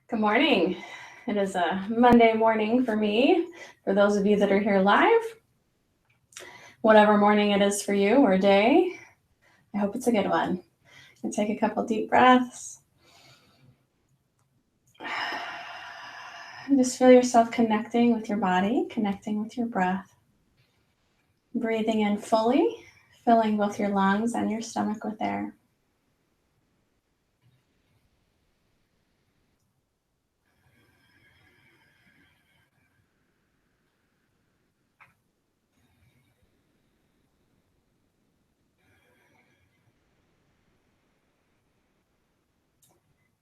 Good morning. It is a Monday morning for me. For those of you that are here live, whatever morning it is for you or day, I hope it's a good one. And take a couple deep breaths. And just feel yourself connecting with your body, connecting with your breath. Breathing in fully, filling both your lungs and your stomach with air.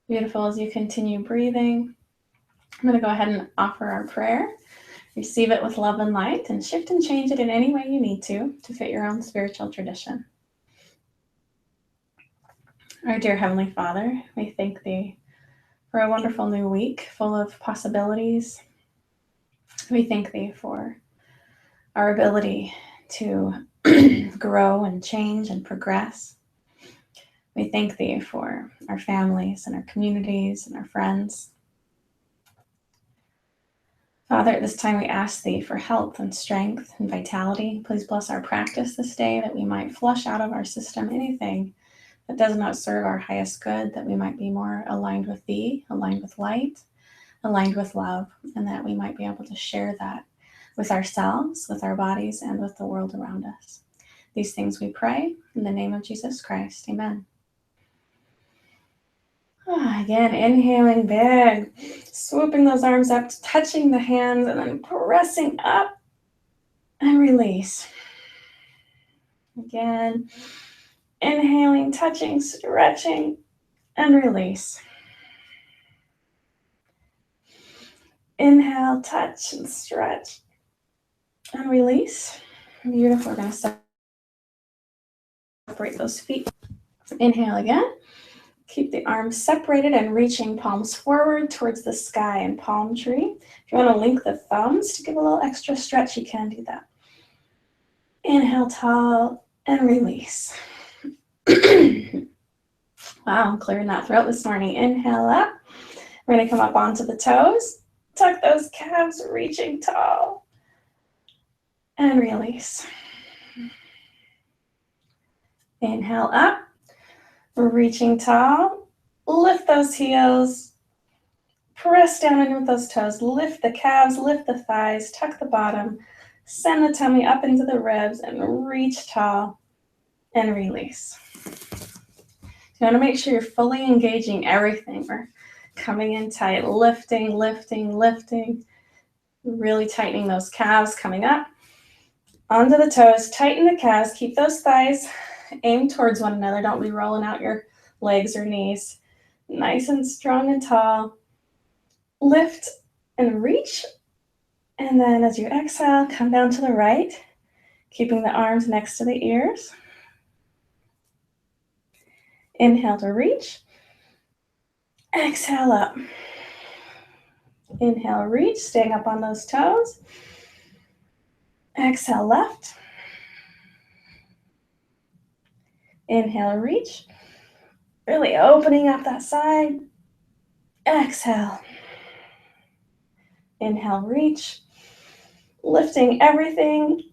Beautiful. As you continue breathing, I'm going to go ahead and offer our prayer. Receive it with love and light and shift and change it in any way you need to fit your own spiritual tradition. Our dear Heavenly Father, we thank Thee for a wonderful new week full of possibilities. We thank Thee for our ability to grow and change and progress. We thank Thee for our families and our communities and our friends. Father, at this time we ask Thee for health and strength and vitality. Please bless our practice this day, that we might flush out of our system anything that does not serve our highest good, that we might be more aligned with Thee, aligned with light, aligned with love, and that we might be able to share that with ourselves, with our bodies, and with the world around us. These things we pray in the name of Jesus Christ. Amen. Again, inhaling big, swooping those arms up, touching the hands, and then pressing up and release. Again, inhaling, touching, stretching, and release. Inhale, touch, and stretch, and release. Beautiful. We're going to separate those feet. Inhale again. Keep the arms separated and reaching palms forward towards the sky and palm tree. If you want to link the thumbs to give a little extra stretch, you can do that. Inhale tall and release. Wow, I'm clearing that throat this morning. Inhale up. We're going to come up onto the toes. Tuck those calves, reaching tall. And release. Inhale up. Reaching tall. Lift those heels. Press down in with those toes. Lift the calves, lift the thighs, tuck the bottom. Send the tummy up into the ribs and reach tall and release. You want to make sure you're fully engaging everything. We're coming in tight, lifting, lifting, lifting. Really tightening those calves, coming up. Onto the toes, tighten the calves, keep those thighs aimed towards one another. Don't be rolling out your legs or knees. Nice and strong and tall. Lift and reach. And then as you exhale, come down to the right, keeping the arms next to the ears. Inhale to reach. Exhale up. Inhale, reach, staying up on those toes. Exhale, left. Inhale, reach. Really opening up that side. Exhale. Inhale, reach. Lifting everything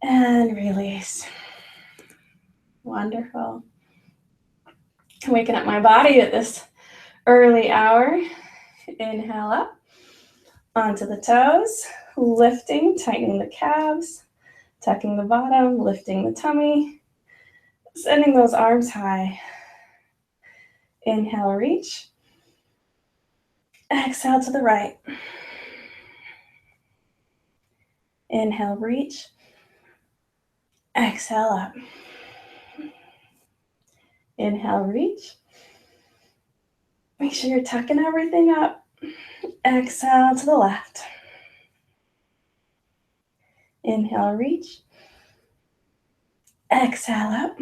and release. Wonderful. Waking up my body at this early hour. Inhale up. Onto the toes. Lifting, tightening the calves. Tucking the bottom, lifting the tummy. Sending those arms high. Inhale, reach. Exhale to the right. Inhale, reach. Exhale up. Inhale, reach. Make sure you're tucking everything up. Exhale to the left. Inhale, reach. Exhale up.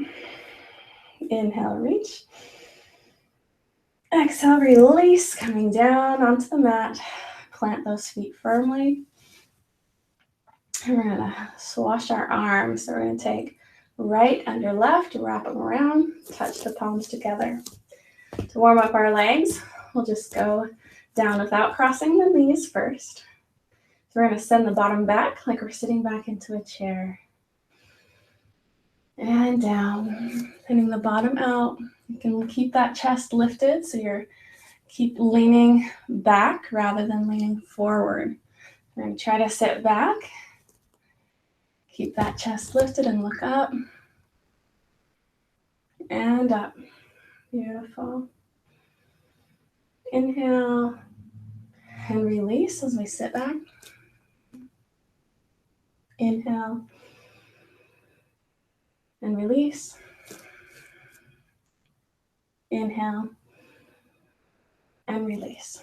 Inhale, reach. Exhale, release, coming down onto the mat. Plant those feet firmly. And we're going to swash our arms. So we're going to take right under left, wrap them around, touch the palms together. To warm up our legs, we'll just go Down without crossing the knees first. So we're going to send the bottom back like we're sitting back into a chair. And down, sending the bottom out. You can keep that chest lifted so you're keep leaning back rather than leaning forward. We're going to try to sit back. Keep that chest lifted and look up. And up. Beautiful. Inhale and release as we sit back. Inhale and release. Inhale and release.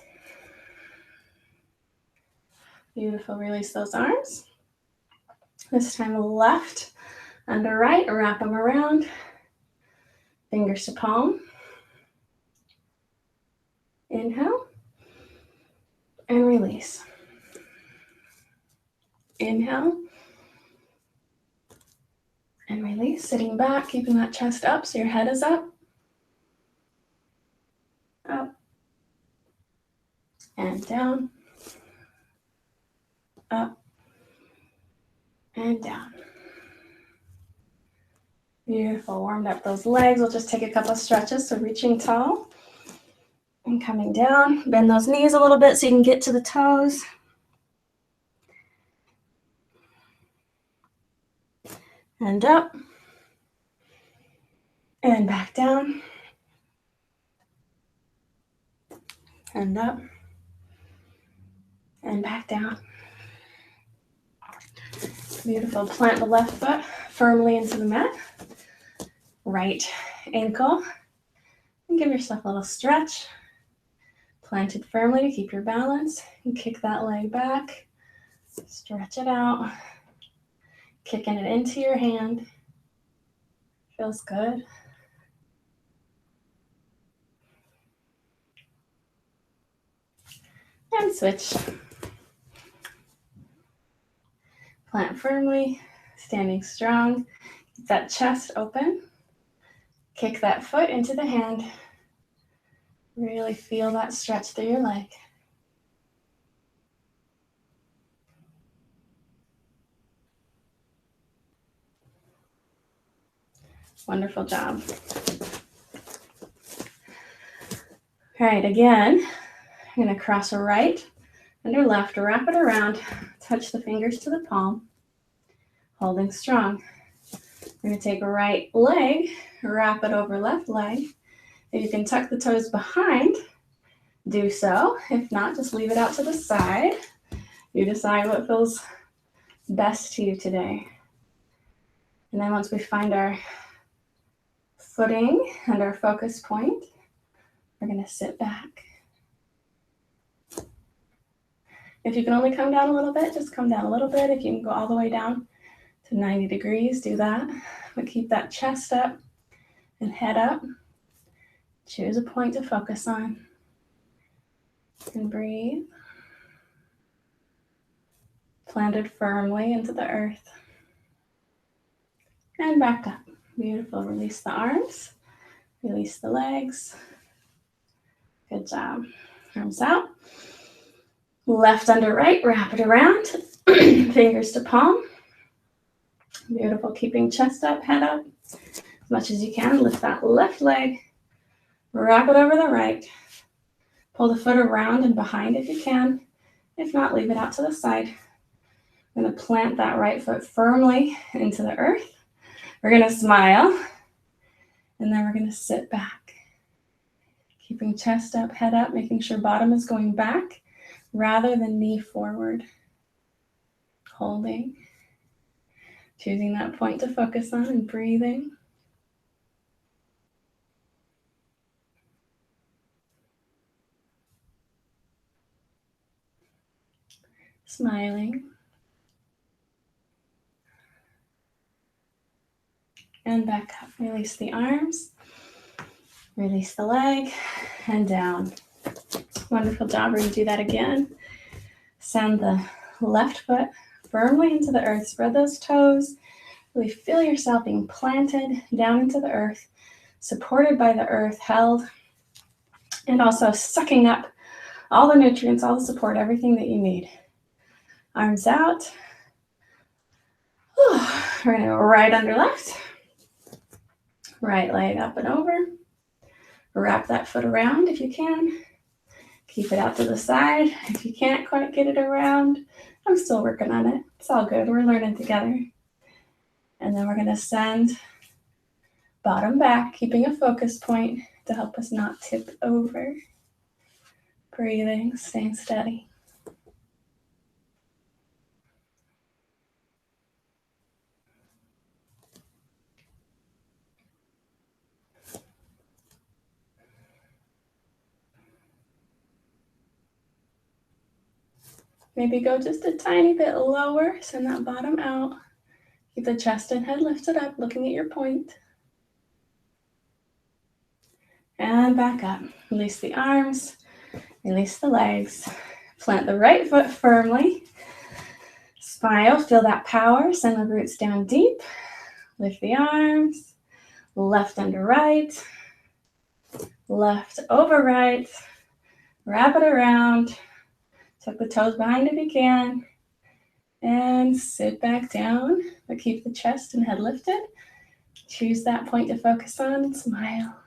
Beautiful. Release those arms. This time left under right, wrap them around. Fingers to palm. Inhale and release. Inhale and release. Sitting back, keeping that chest up so your head is up. Up and down. Up and down. Beautiful. Warmed up those legs. We'll just take a couple of stretches. So reaching tall and coming down. Bend those knees a little bit so you can get to the toes. And up. And back down. And up. And back down. Beautiful. Plant the left foot firmly into the mat. Right ankle. And give yourself a little stretch. Planted firmly to keep your balance. And kick that leg back. Stretch it out. Kicking it into your hand. Feels good. And switch. Plant firmly, standing strong. Keep that chest open. Kick that foot into the hand. Really feel that stretch through your leg. Wonderful job. All right, again, I'm going to cross a right under left, wrap it around, touch the fingers to the palm, holding strong. We're going to take a right leg, wrap it over left leg. If you can tuck the toes behind, do so. If not, just leave it out to the side. You decide what feels best to you today. And then once we find our footing and our focus point, we're going to sit back. If you can only come down a little bit, just come down a little bit. If you can go all the way down to 90 degrees, do that. But keep that chest up and head up. Choose a point to focus on. And breathe. Planted firmly into the earth. And back up. Beautiful. Release the arms. Release the legs. Good job. Arms out. Left under right, wrap it around. Fingers to palm. Beautiful. Keeping chest up, head up. As much as you can, lift that left leg. Wrap it over the right. Pull the foot around and behind if you can. If not, leave it out to the side. I'm going to plant that right foot firmly into the earth. We're going to smile. And then we're going to sit back. Keeping chest up, head up, making sure bottom is going back rather than knee forward. Holding. Choosing that point to focus on and breathing. Smiling. And back up. Release the arms. Release the leg. And down. Wonderful job. We're going to do that again. Send the left foot firmly into the earth. Spread those toes. Really feel yourself being planted down into the earth, supported by the earth, held, and also sucking up all the nutrients, all the support, everything that you need. Arms out. We're gonna go right under left. Right leg up and over. Wrap that foot around if you can. Keep it out to the side. If you can't quite get it around, I'm still working on it. It's all good. We're learning together. And then we're gonna send bottom back, keeping a focus point to help us not tip over. Breathing, staying steady. Maybe go just a tiny bit lower, send that bottom out. Keep the chest and head lifted up, looking at your point. And back up. Release the arms, release the legs. Plant the right foot firmly. Smile, feel that power. Send the roots down deep. Lift the arms. Left under right. Left over right. Wrap it around. Tuck the toes behind if you can. And sit back down, but keep the chest and head lifted. Choose that point to focus on and smile.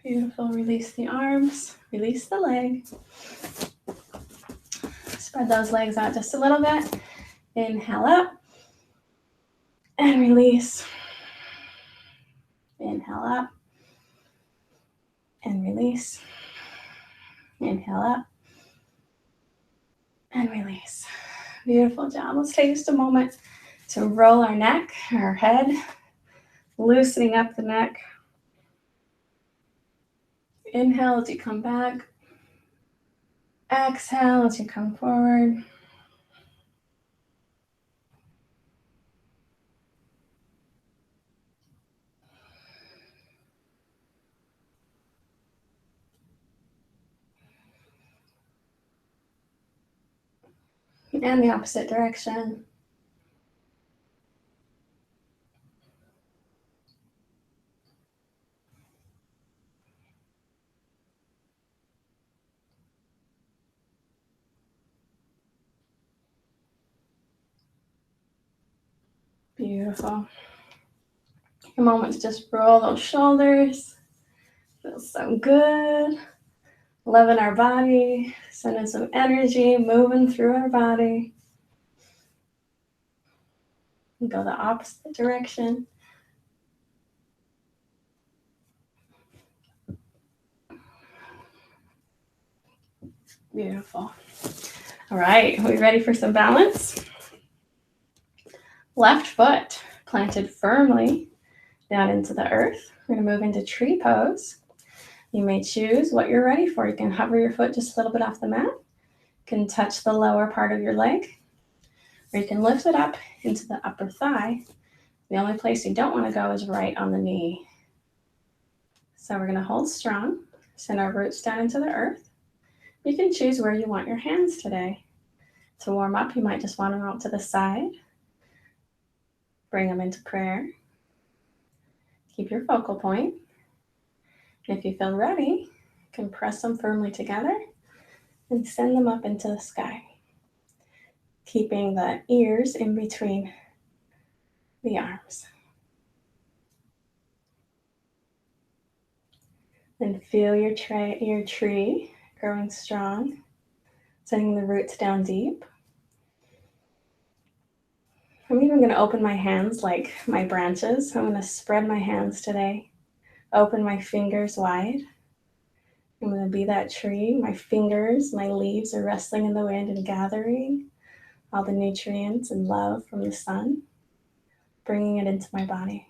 Beautiful. Release the arms, release the leg. Spread those legs out just a little bit. Inhale up and release. Inhale up and release. Inhale up and release. Beautiful job. Let's take just a moment to roll our neck, our head, loosening up the neck. Inhale as you come back. Exhale as you come forward. And the opposite direction. Beautiful. A moment to just roll those shoulders. Feels so good. Loving our body, sending some energy, moving through our body. And go the opposite direction. Beautiful. All right, are we ready for some balance? Left foot planted firmly down into the earth. We're going to move into tree pose. You may choose what you're ready for. You can hover your foot just a little bit off the mat. You can touch the lower part of your leg, or you can lift it up into the upper thigh. The only place you don't want to go is right on the knee. So we're going to hold strong, send our roots down into the earth. You can choose where you want your hands today. To warm up, you might just want them out to the side. Bring them into prayer. Keep your focal point. If you feel ready, you can press them firmly together and send them up into the sky, keeping the ears in between the arms. Then feel your tree growing strong, sending the roots down deep. I'm even going to open my hands like my branches. I'm going to spread my hands today, open my fingers wide. I'm going to be that tree. My fingers, my leaves are rustling in the wind and gathering all the nutrients and love from the sun, bringing it into my body.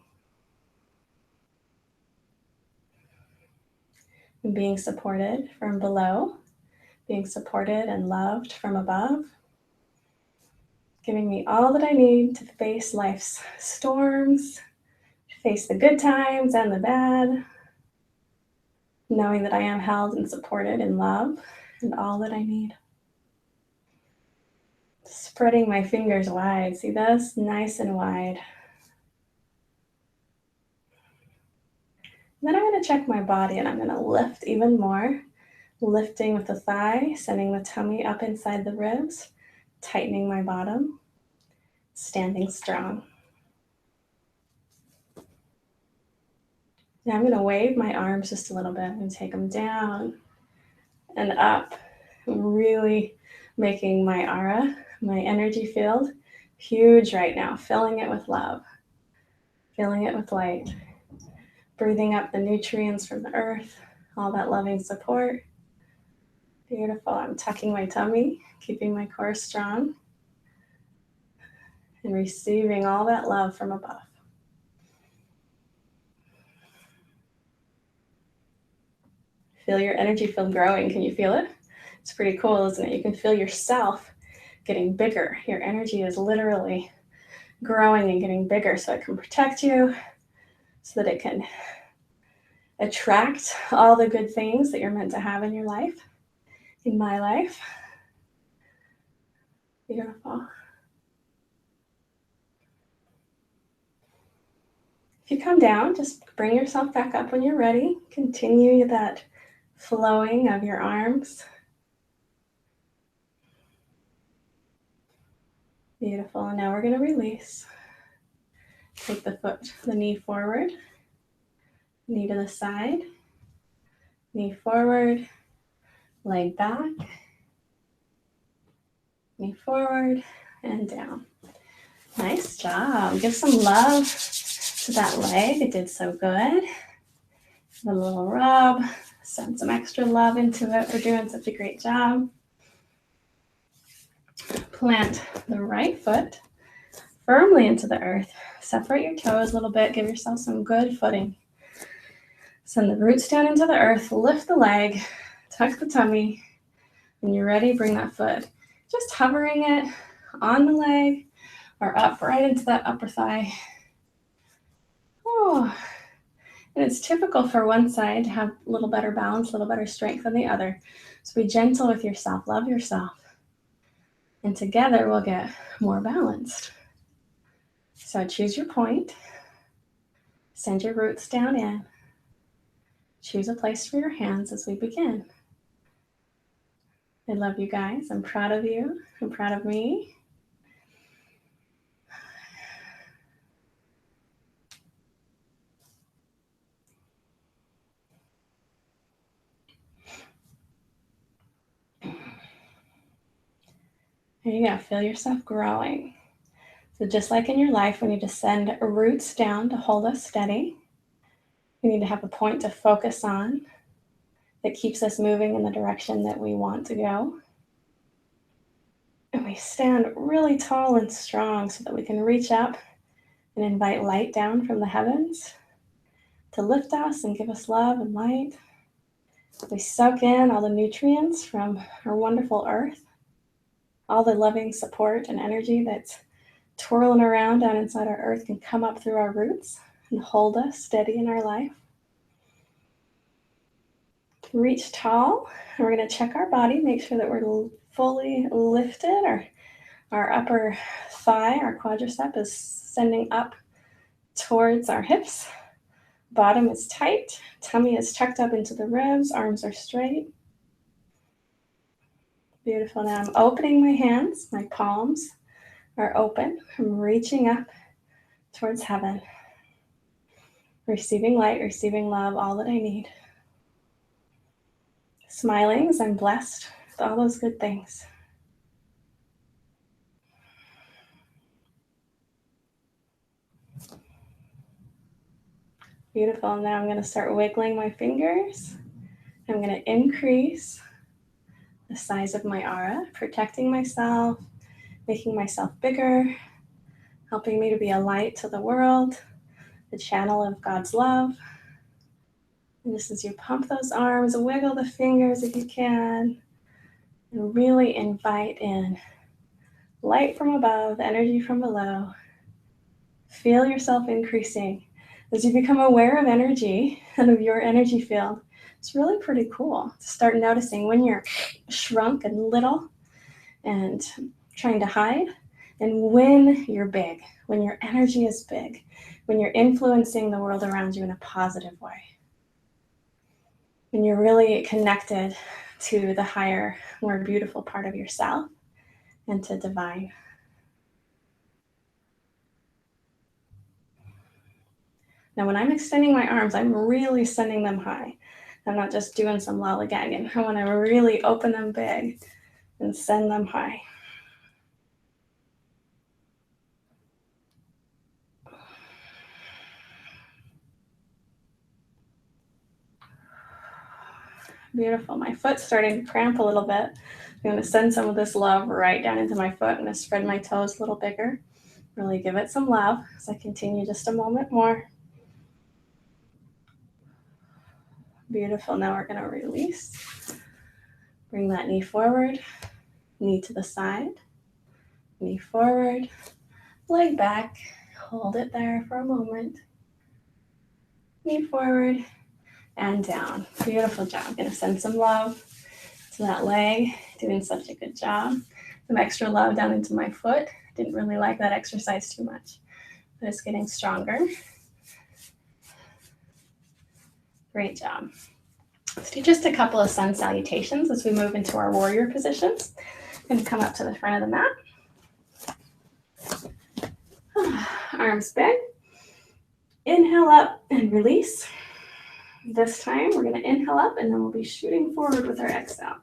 And being supported from below, being supported and loved from above. giving me all that I need to face life's storms, face the good times and the bad, knowing that I am held and supported in love and all that I need. Spreading my fingers wide. See this? Nice and wide. Then I'm going to check my body and I'm going to lift even more. Lifting with the thigh, sending the tummy up inside the ribs, tightening my bottom, standing strong. Now I'm going to wave my arms just a little bit and take them down and up, really making my aura, my energy field, huge right now, filling it with love, filling it with light, breathing up the nutrients from the earth, all that loving support. Beautiful. I'm tucking my tummy, keeping my core strong, and receiving all that love from above. Feel your energy field growing. Can you feel it? It's pretty cool, isn't it? You can feel yourself getting bigger. Your energy is literally growing and getting bigger so it can protect you, so that it can attract all the good things that you're meant to have in your life, in my life. Beautiful. If you come down, just bring yourself back up when you're ready. Continue that flowing of your arms. Beautiful. And now we're going to release. Take the knee forward, knee to the side, knee forward, leg back, knee forward, and down. Nice job. Give some love to that leg. It did so good. A little rub. Send some extra love into it. We're doing such a great job. Plant the right foot firmly into the earth. Separate your toes a little bit. Give yourself some good footing. Send the roots down into the earth. Lift the leg. Tuck the tummy. When you're ready, bring that foot. Just hovering it on the leg or up right into that upper thigh. Oh. And it's typical for one side to have a little better balance, a little better strength than the other. So be gentle with yourself. Love yourself. And together we'll get more balanced. So choose your point. Send your roots down in. Choose a place for your hands as we begin. I love you guys. I'm proud of you. I'm proud of me. There you go. Feel yourself growing. So just like in your life, we need to send roots down to hold us steady. We need to have a point to focus on that keeps us moving in the direction that we want to go. And we stand really tall and strong so that we can reach up and invite light down from the heavens to lift us and give us love and light. We soak in all the nutrients from our wonderful earth, all the loving support and energy that's twirling around down inside our earth can come up through our roots and hold us steady in our life. Reach tall. And we're going to check our body, make sure that we're fully lifted. Our upper thigh, our quadricep is sending up towards our hips. Bottom is tight. Tummy is tucked up into the ribs. Arms are straight. Beautiful. Now I'm opening my hands. My palms are open. I'm reaching up towards heaven. Receiving light, receiving love, all that I need. Smiling as I'm blessed with all those good things. Beautiful. Now I'm going to start wiggling my fingers. I'm going to increase the size of my aura, protecting myself, making myself bigger, helping me to be a light to the world, the channel of God's love. And just as you pump those arms, wiggle the fingers if you can, and really invite in Light from above, energy from below. Feel yourself increasing. As you become aware of energy and of your energy field, it's really pretty cool to start noticing when you're shrunk and little and trying to hide, and when you're big, when your energy is big, when you're influencing the world around you in a positive way. When you're really connected to the higher, more beautiful part of yourself and to divine. Now, when I'm extending my arms, I'm really sending them high. I'm not just doing some lollygagging. I want to really open them big and send them high. Beautiful. My foot's starting to cramp a little bit. I'm going to send some of this love right down into my foot. I'm going to spread my toes a little bigger. Really give it some love as I continue just a moment more. Beautiful. Now we're going to release. Bring that knee forward, knee to the side, knee forward, leg back. Hold it there for a moment. Knee forward and down. Beautiful job. I'm going to send some love to that leg. Doing such a good job. Some extra love down into my foot. Didn't really like that exercise too much, but it's getting stronger. Great job. Let's do just a couple of sun salutations as we move into our warrior positions. I'm going to come up to the front of the mat. Arms big. Inhale up and release. This time we're going to inhale up and then we'll be shooting forward with our exhale.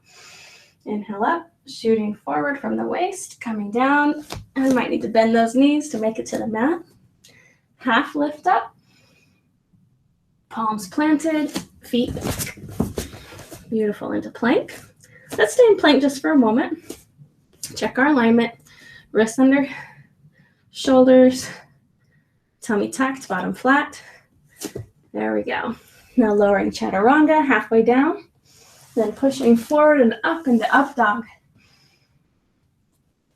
Inhale up, shooting forward from the waist, coming down. I might need to bend those knees to make it to the mat. Half lift up. Palms planted, feet back. Beautiful, into plank. Let's stay in plank just for a moment. Check our alignment. Wrists under shoulders. Tummy tucked, bottom flat. There we go. Now lowering chaturanga, halfway down. Then pushing forward and up into up dog.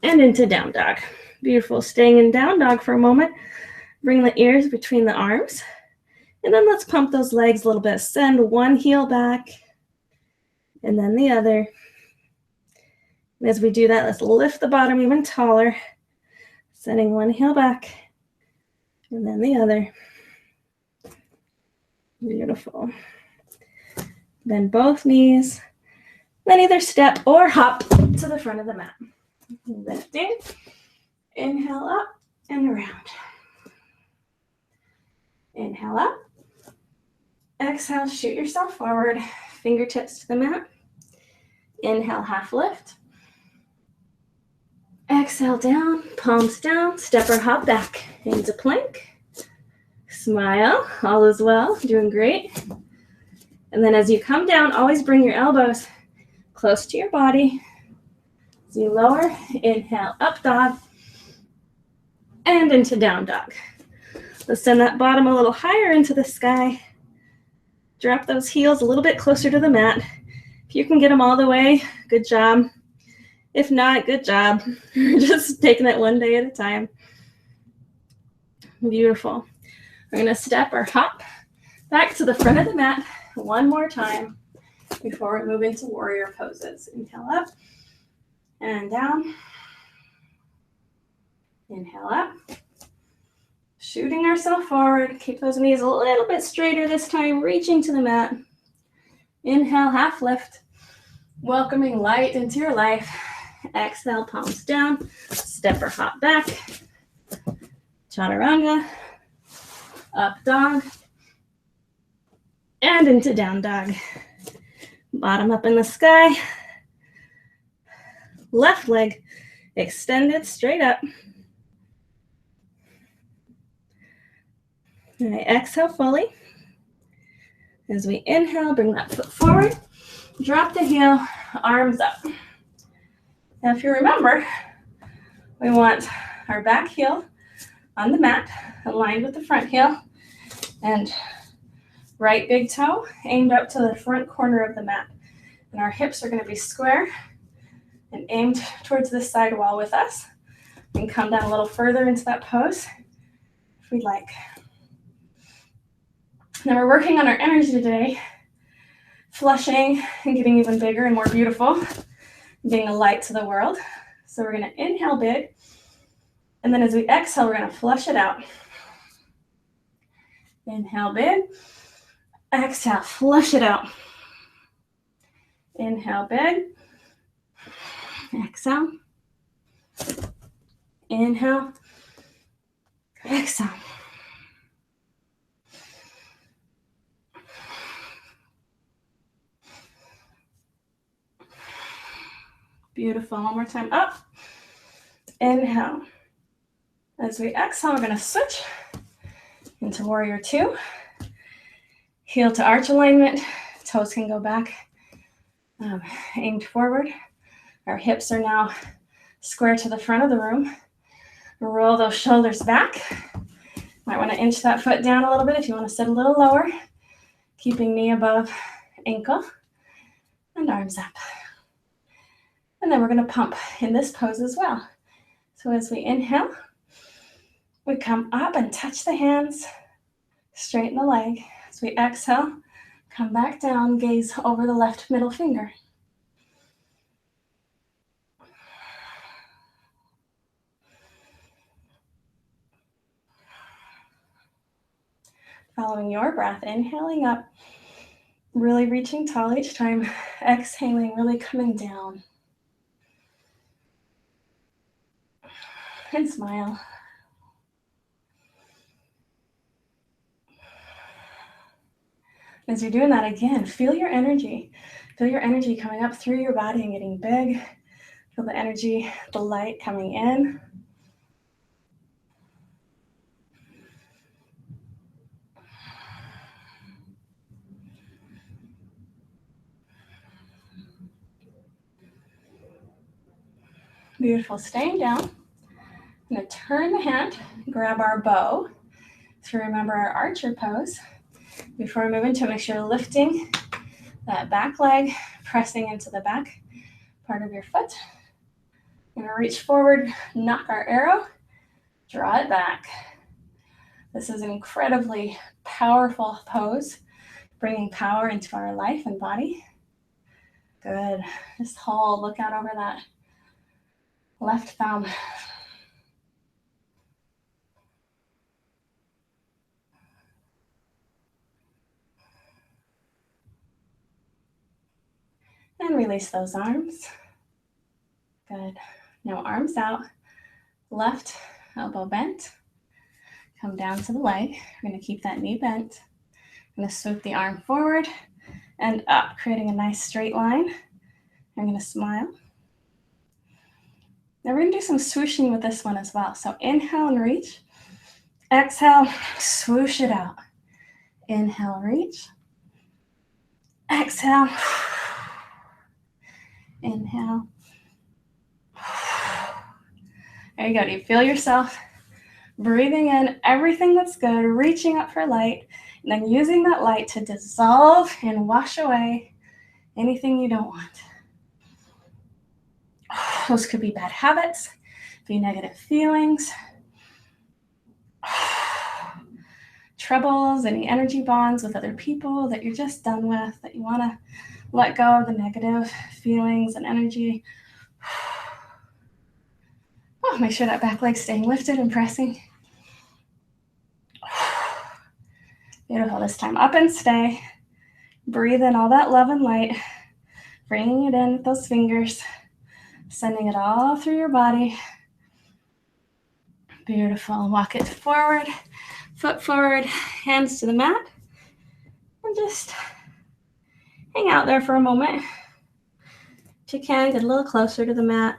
And into down dog. Beautiful. Staying in down dog for a moment. Bring the ears between the arms. And then let's pump those legs a little bit. Send one heel back. And then the other. And as we do that, let's lift the bottom even taller. Sending one heel back. And then the other. Beautiful. Bend both knees. Then either step or hop to the front of the mat. Lifting. Inhale up and around. Inhale up. Exhale, shoot yourself forward. Fingertips to the mat. Inhale, half lift. Exhale down, palms down, step or hop back into plank. Smile, all is well, doing great. And then as you come down, always bring your elbows close to your body. As you lower, inhale, up dog, and into down dog. Let's send that bottom a little higher into the sky. Drop those heels a little bit closer to the mat. If you can get them all the way, good job. If not, good job. Just taking it one day at a time. Beautiful. We're going to step or hop back to the front of the mat one more time before we move into warrior poses. Inhale up and down. Inhale up. Shooting ourselves forward. Keep those knees a little bit straighter this time, reaching to the mat. Inhale, half lift. Welcoming light into your life. Exhale, palms down. Step or hop back. Chaturanga. Up dog. And into down dog. Bottom up in the sky. Left leg extended straight up. And I exhale fully. As we inhale, bring that foot forward. Drop the heel, arms up. Now if you remember, we want our back heel on the mat, aligned with the front heel, and right big toe aimed up to the front corner of the mat. And our hips are going to be square and aimed towards the side wall with us. We can come down a little further into that pose if we'd like. Now we're working on our energy today, flushing and getting even bigger and more beautiful, being a light to the world. So we're going to inhale big, and then as we exhale, we're going to flush it out. Inhale big, exhale, flush it out. Inhale big, exhale, inhale, exhale. Beautiful. One more time. Up. Inhale. As we exhale, we're going to switch into warrior two. Heel to arch alignment. Toes can go back, aimed forward. Our hips are now square to the front of the room. Roll those shoulders back. Might want to inch that foot down a little bit if you want to sit a little lower. Keeping knee above ankle and arms up. And then we're going to pump in this pose as well. So as we inhale, we come up and touch the hands, straighten the leg. As we exhale, come back down, gaze over the left middle finger. Following your breath, inhaling up, really reaching tall each time, exhaling, really coming down. And smile. As you're doing that again, feel your energy. Feel your energy coming up through your body and getting big. Feel the energy, the light coming in. Beautiful. Staying down. I'm going to turn the hand, grab our bow to remember our archer pose. Before we move into it, make sure you're lifting that back leg, pressing into the back part of your foot. We're going to reach forward, knock our arrow, draw it back. This is an incredibly powerful pose, bringing power into our life and body. Good. Just hold, look out over that left thumb. And release those arms. Good. Now arms out, left elbow bent. Come down to the leg. We're going to keep that knee bent. I'm going to swoop the arm forward and up, creating a nice straight line. I'm going to smile. Now we're going to do some swooshing with this one as well. So inhale and reach. Exhale, swoosh it out. Inhale, reach. Exhale. Inhale. There you go. Do you feel yourself breathing in everything that's good, reaching up for light, and then using that light to dissolve and wash away anything you don't want? Those could be bad habits, be negative feelings, troubles, any energy bonds with other people that you're just done with, that you want to let go of the negative feelings and energy. Oh, make sure that back leg's staying lifted and pressing. Beautiful. This time up and stay. Breathe in all that love and light, bringing it in with those fingers, sending it all through your body. Beautiful. Walk it forward, foot forward, hands to the mat, and just hang out there for a moment. If you can, get a little closer to the mat.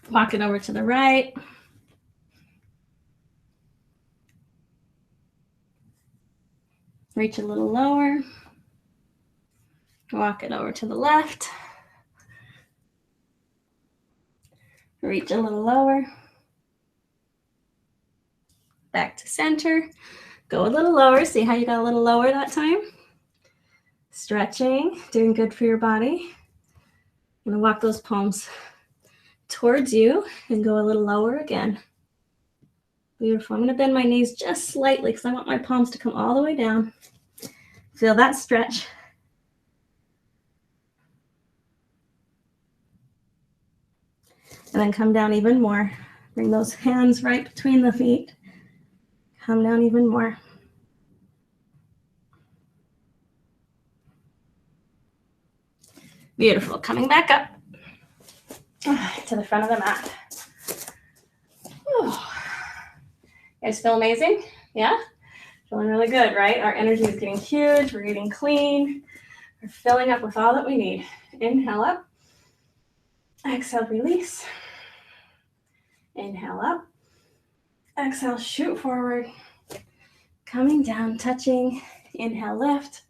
Walk it over to the right. Reach a little lower. Walk it over to the left. Reach a little lower. Back to center. Go a little lower. See how you got a little lower that time? Stretching, doing good for your body. I'm gonna walk those palms towards you and go a little lower again. Beautiful. I'm gonna bend my knees just slightly because I want my palms to come all the way down. Feel that stretch. And then come down even more. Bring those hands right between the feet. Come down even more. Beautiful. Coming back up to the front of the mat. Whew. You guys feel amazing? Yeah? Feeling really good, right? Our energy is getting huge. We're getting clean. We're filling up with all that we need. Inhale up. Exhale, release. Inhale up. Exhale, shoot forward. Coming down, touching. Inhale, lift.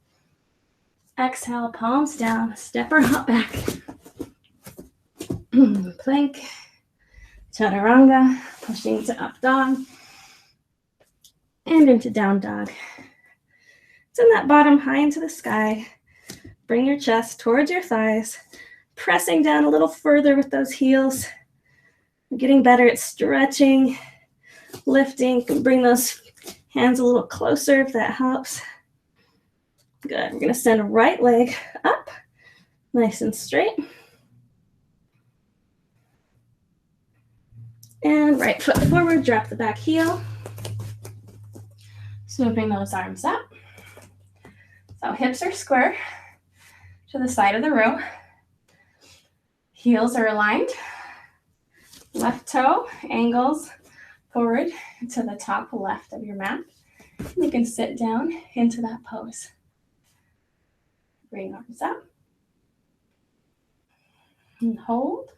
Exhale, palms down. Step or hop back. Plank. Chaturanga. Pushing to up dog. And into down dog. Send that bottom high into the sky. Bring your chest towards your thighs. Pressing down a little further with those heels. We're getting better at stretching, lifting. You can bring those hands a little closer if that helps. Good. We're going to send right leg up, nice and straight. And right foot forward, drop the back heel. Swooping those arms up. So hips are square to the side of the row. Heels are aligned. Left toe angles forward to the top left of your mat. You can sit down into that pose. Bring arms up. And hold.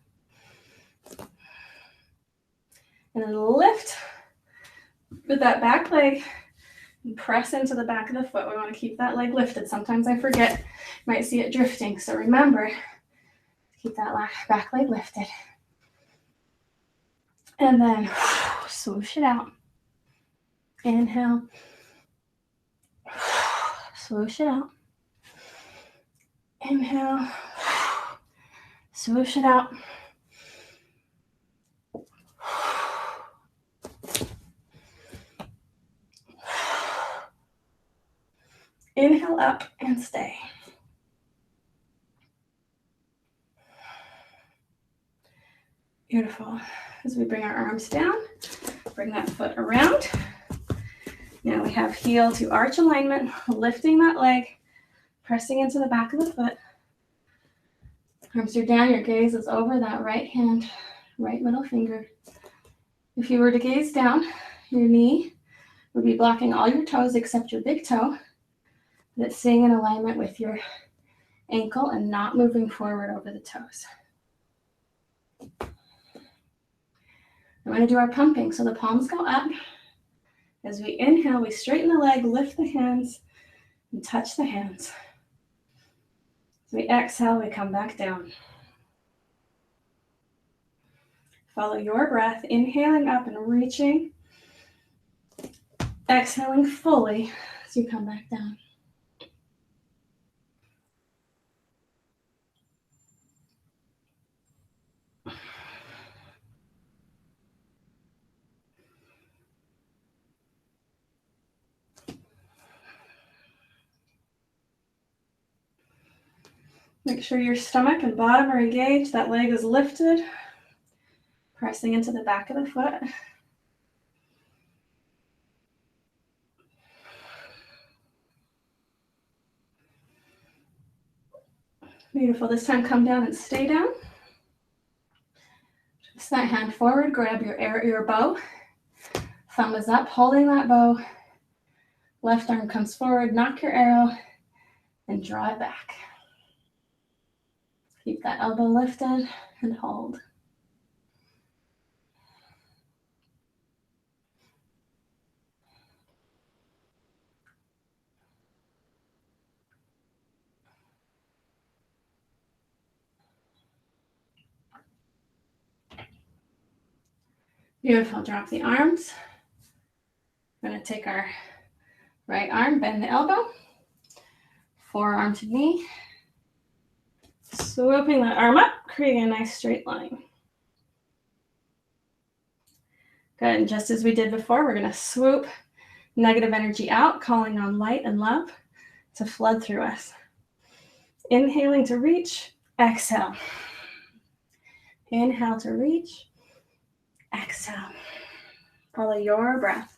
And then lift with that back leg and press into the back of the foot. We want to keep that leg lifted. Sometimes I forget. You might see it drifting. So remember, keep that back leg lifted. And then swoosh it out. Inhale. Swoosh it out. Inhale. Swoosh it out. Inhale up and stay. Beautiful. As we bring our arms down, bring that foot around. Now we have heel to arch alignment, lifting that leg, pressing into the back of the foot. Arms are down, your gaze is over that right hand, right middle finger. If you were to gaze down, your knee would be blocking all your toes except your big toe. That's staying in alignment with your ankle and not moving forward over the toes. We're going to do our pumping. So the palms go up. As we inhale, we straighten the leg, lift the hands, and touch the hands. As we exhale, we come back down. Follow your breath, inhaling up and reaching. Exhaling fully as you come back down. Make sure your stomach and bottom are engaged. That leg is lifted. Pressing into the back of the foot. Beautiful. This time come down and stay down. Twist that hand forward. Grab your bow. Thumb is up, holding that bow. Left arm comes forward. Knock your arrow and draw it back. Keep that elbow lifted and hold. Beautiful. Drop the arms. We're going to take our right arm, bend the elbow. Forearm to knee. Swooping that arm up, creating a nice straight line. Good, and just as we did before, we're gonna swoop negative energy out, calling on light and love to flood through us. Inhaling to reach, exhale. Inhale to reach, exhale. Follow your breath.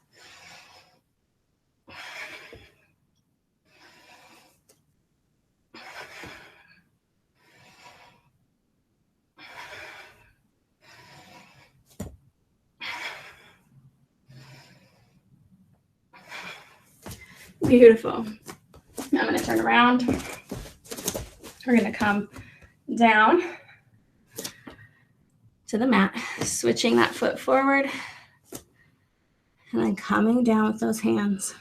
Beautiful. Now I'm going to turn around. We're going to come down to the mat, switching that foot forward, and then coming down with those hands.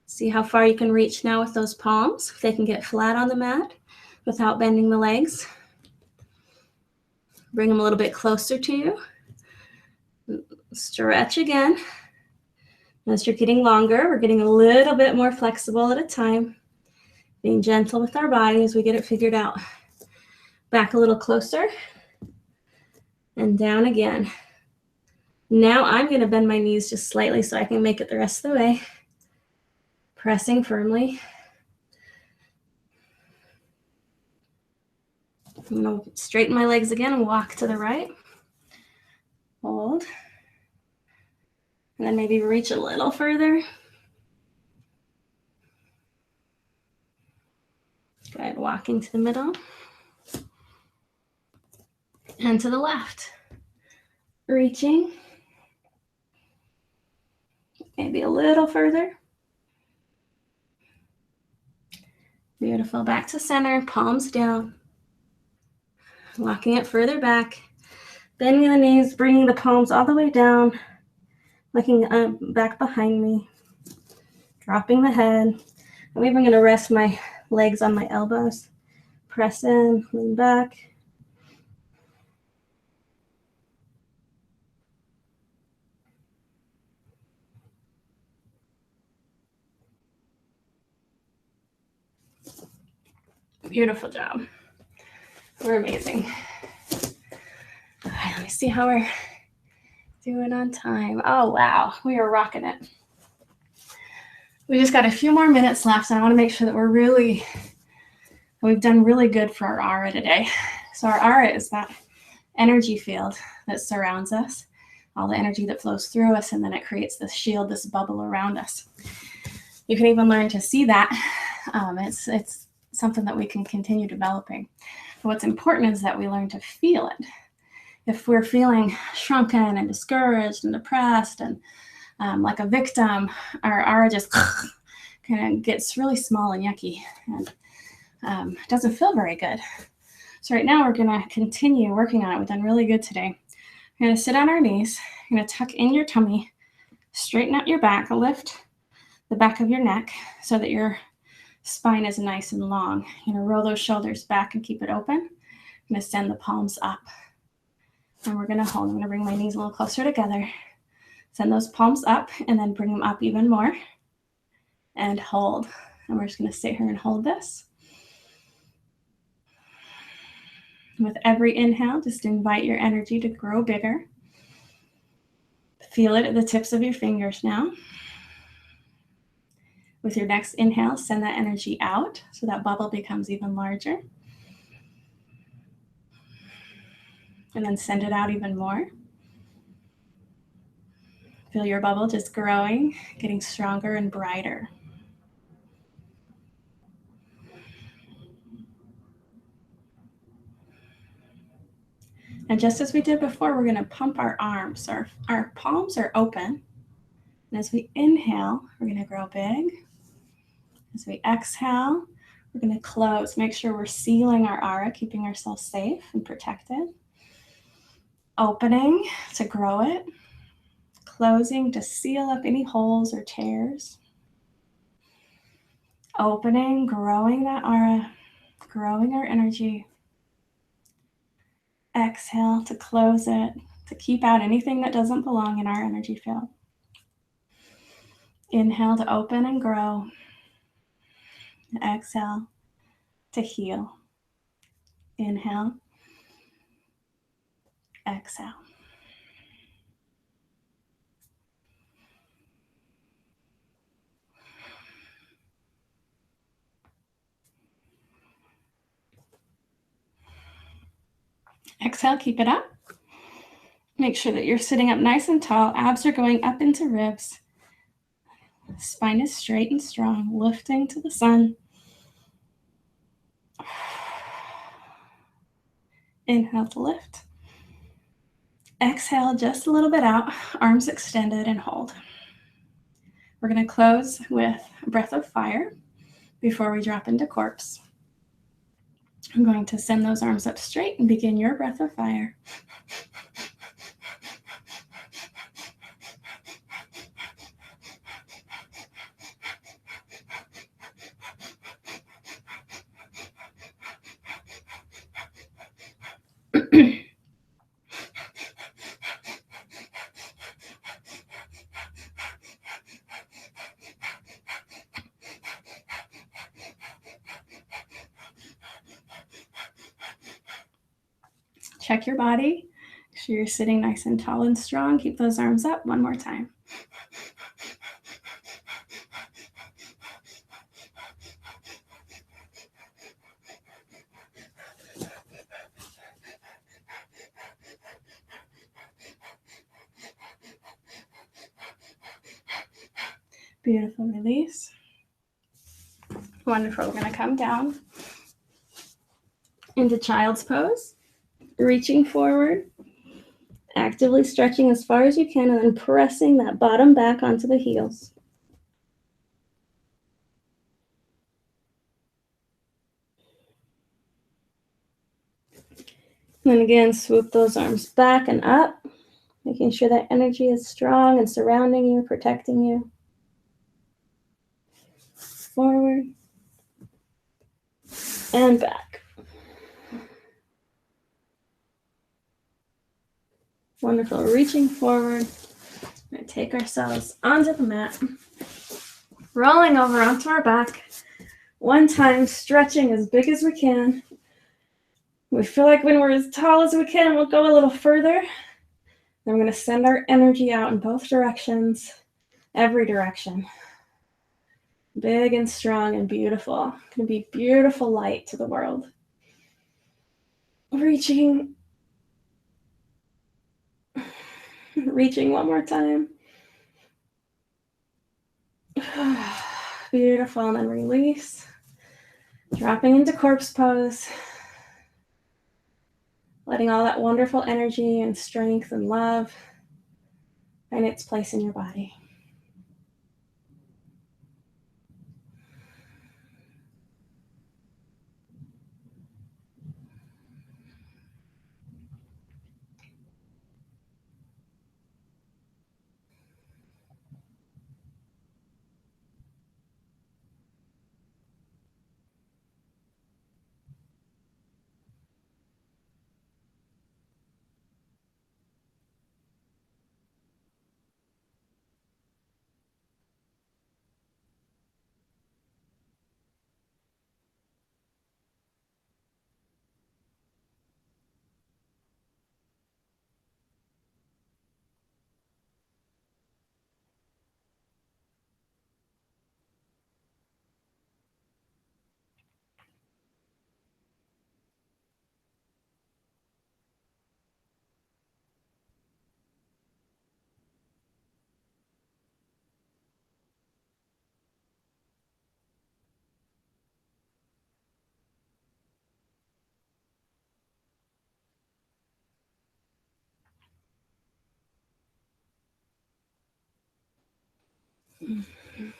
See how far you can reach now with those palms. If they can get flat on the mat without bending the legs. Bring them a little bit closer to you. Stretch again. As you're getting longer, we're getting a little bit more flexible at a time. Being gentle with our body as we get it figured out. Back a little closer. And down again. Now I'm going to bend my knees just slightly so I can make it the rest of the way. Pressing firmly. I'm going to straighten my legs again and walk to the right. Hold. And then maybe reach a little further. Good. Walking to the middle. And to the left. Reaching. Maybe a little further. Beautiful. Back to center. Palms down. Walking it further back. Bending the knees. Bringing the palms all the way down. Looking back behind me. Dropping the head. I'm even going to rest my legs on my elbows. Press in. Lean back. Beautiful job. We're amazing. All right, let me see how we're doing on time. Oh, wow. We are rocking it. We just got a few more minutes left, and I want to make sure that we've done really good for our aura today. So our aura is that energy field that surrounds us, all the energy that flows through us, and then it creates this shield, this bubble around us. You can even learn to see that. It's something that we can continue developing. But what's important is that we learn to feel it. If we're feeling shrunken and discouraged and depressed and like a victim, our aura just kind of gets really small and yucky and doesn't feel very good. So right now we're going to continue working on it. We've done really good today. We're going to sit on our knees. You're going to tuck in your tummy, straighten out your back, lift the back of your neck so that your spine is nice and long. You're going to roll those shoulders back and keep it open. I'm going to send the palms up. And we're going to hold. I'm going to bring my knees a little closer together. Send those palms up and then bring them up even more. And hold. And we're just going to sit here and hold this. With every inhale, just invite your energy to grow bigger. Feel it at the tips of your fingers now. With your next inhale, send that energy out so that bubble becomes even larger. And then send it out even more. Feel your bubble just growing, getting stronger and brighter. And just as we did before, we're going to pump our arms. So our palms are open. And as we inhale, we're going to grow big. As we exhale, we're going to close. Make sure we're sealing our aura, keeping ourselves safe and protected. Opening to grow it. Closing to seal up any holes or tears. Opening, growing that aura, growing our energy. Exhale to close it, to keep out anything that doesn't belong in our energy field. Inhale to open and grow. Exhale to heal. Inhale. Exhale. Exhale, keep it up. Make sure that you're sitting up nice and tall. Abs are going up into ribs. Spine is straight and strong, lifting to the sun. Inhale to lift. Exhale just a little bit out, arms extended, and hold. We're going to close with a breath of fire before we drop into corpse. I'm going to send those arms up straight and begin your breath of fire. Check your body. Make sure you're sitting nice and tall and strong. Keep those arms up one more time. Beautiful release. Wonderful. We're going to come down into child's pose, reaching forward, actively stretching as far as you can, and then pressing that bottom back onto the heels. And then again, swoop those arms back and up, making sure that energy is strong and surrounding you, protecting you. Forward and back. Wonderful. Reaching forward. We're going to take ourselves onto the mat, rolling over onto our back. One time, stretching as big as we can. We feel like when we're as tall as we can, we'll go a little further. Then we're going to send our energy out in both directions, every direction. Big and strong and beautiful. Going to be beautiful light to the world. Reaching one more time. Beautiful, and then release. Dropping into corpse pose. Letting all that wonderful energy and strength and love find its place in your body.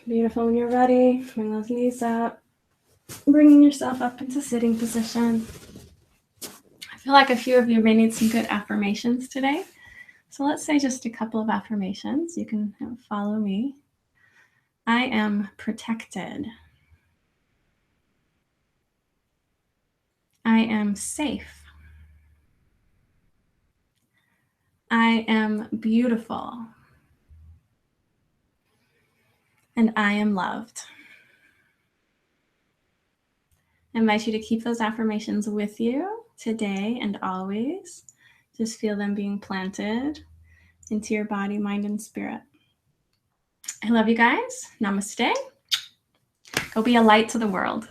Beautiful. When you're ready, bring those knees up, bringing yourself up into sitting position. I feel like a few of you may need some good affirmations today. So let's say just a couple of affirmations. You can follow me. I am protected. I am safe. I am beautiful. And I am loved. I invite you to keep those affirmations with you today and always. Just feel them being planted into your body, mind, and spirit. I love you guys. Namaste. Go be a light to the world.